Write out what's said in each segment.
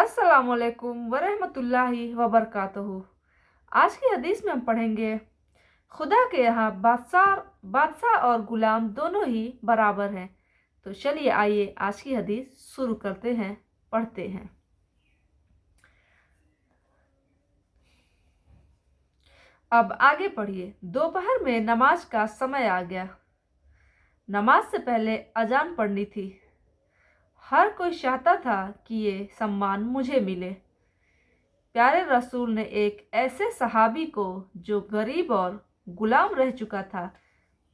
अस्सलामुअलैकुम वरहमतुल्लाहि वबरकातुहू। आज की हदीस में हम पढ़ेंगे, खुदा के यहाँ बादशाह और गुलाम दोनों ही बराबर हैं। तो चलिए आइए आज की हदीस शुरू करते हैं, पढ़ते हैं। अब आगे पढ़िए। दोपहर में नमाज का समय आ गया। नमाज से पहले अजान पढ़नी थी। हर कोई चाहता था कि ये सम्मान मुझे मिले। प्यारे रसूल ने एक ऐसे सहाबी को, जो गरीब और गुलाम रह चुका था,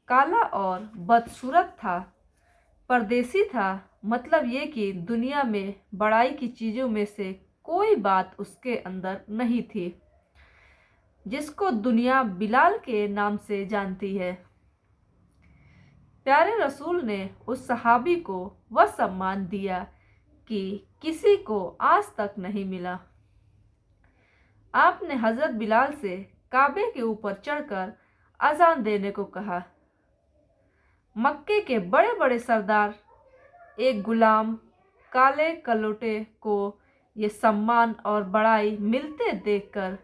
काला और बदसूरत था, परदेसी था, मतलब ये कि दुनिया में बड़ाई की चीज़ों में से कोई बात उसके अंदर नहीं थी, जिसको दुनिया बिलाल के नाम से जानती है। प्यारे रसूल ने उस सहाबी को वह सम्मान दिया कि किसी को आज तक नहीं मिला। आपने हज़रत बिलाल से काबे के ऊपर चढ़कर अजान देने को कहा। मक्के के बड़े बड़े सरदार एक गुलाम काले कलोटे को ये सम्मान और बड़ाई मिलते देखकर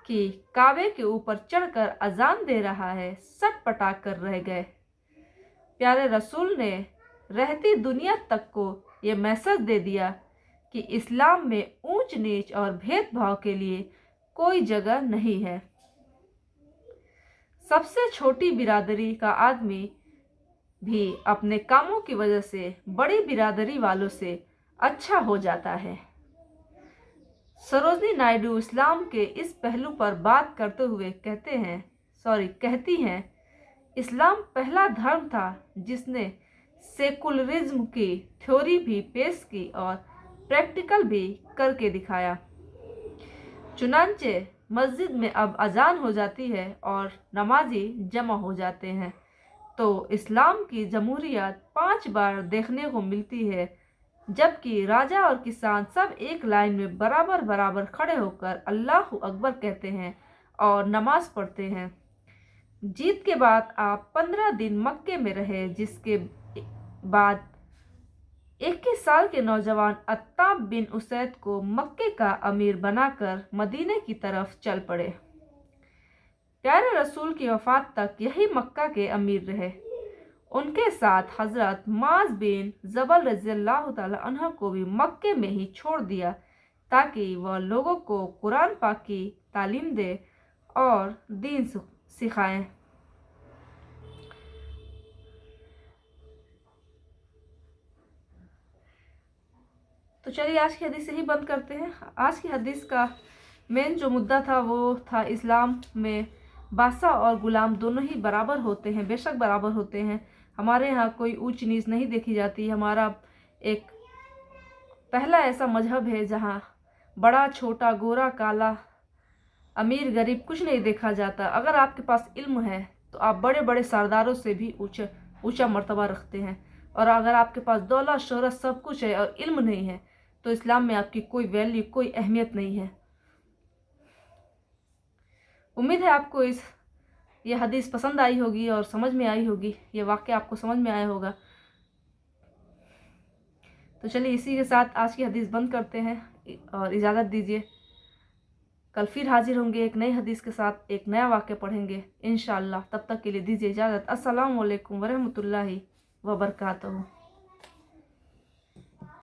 कि काबे के ऊपर चढ़कर अजान दे रहा है, सटपटा कर रह गए। प्यारे रसूल ने रहती दुनिया तक को ये मैसेज दे दिया कि इस्लाम में ऊंच नीच और भेदभाव के लिए कोई जगह नहीं है। सबसे छोटी बिरादरी का आदमी भी अपने कामों की वजह से बड़ी बिरादरी वालों से अच्छा हो जाता है। सरोजनी नायडू इस्लाम के इस पहलू पर बात करते हुए कहती हैं, इस्लाम पहला धर्म था जिसने सेकुलरिज्म की थ्योरी भी पेश की और प्रैक्टिकल भी करके दिखाया। चुनांचे मस्जिद में अब अजान हो जाती है और नमाजी जमा हो जाते हैं, तो इस्लाम की जमहूरियत 5 बार देखने को मिलती है, जबकि राजा और किसान सब एक लाइन में बराबर बराबर खड़े होकर अल्लाह अकबर कहते हैं और नमाज पढ़ते हैं। जीत के बाद आप 15 दिन मक्के में रहे, जिसके बाद 21 साल के नौजवान अत्ताब बिन उसैद को मक्के का अमीर बनाकर मदीने की तरफ चल पड़े। प्यारे रसूल की वफात तक यही मक्का के अमीर रहे। उनके साथ हज़रत माज बिन जबल रज़ियल्लाहु ताला अन्हु को भी मक्के में ही छोड़ दिया, ताकि वह लोगों को कुरान पाक की तालीम दे और दीन सिखाएं। तो चलिए आज की हदीस से ही बंद करते हैं। आज की हदीस का मेन जो मुद्दा था वो था, इस्लाम में बादशाह और गुलाम दोनों ही बराबर होते हैं, बेशक बराबर होते हैं। हमारे यहाँ कोई ऊंच नीच नहीं देखी जाती। हमारा एक पहला ऐसा मजहब है जहाँ बड़ा छोटा, गोरा काला, अमीर गरीब कुछ नहीं देखा जाता। अगर आपके पास इल्म है तो आप बड़े बड़े सरदारों से भी ऊंचा मर्तबा रखते हैं, और अगर आपके पास दौलत शोहरत सब कुछ है और इल्म नहीं है तो इस्लाम में आपकी कोई वैल्यू, कोई अहमियत नहीं है। उम्मीद है आपको ये हदीस पसंद आई होगी और समझ में आई होगी, ये वाक़या आपको समझ में आया होगा। तो चलिए इसी के साथ आज की हदीस बंद करते हैं और इजाज़त दीजिए। कल फिर हाजिर होंगे एक नई हदीस के साथ, एक नया वाक़या पढ़ेंगे इंशाअल्लाह। तब तक के लिए दीजिए इजाज़त। अस्सलामु अलैकुम वरहमतुल्लाहि वबरकातुहू।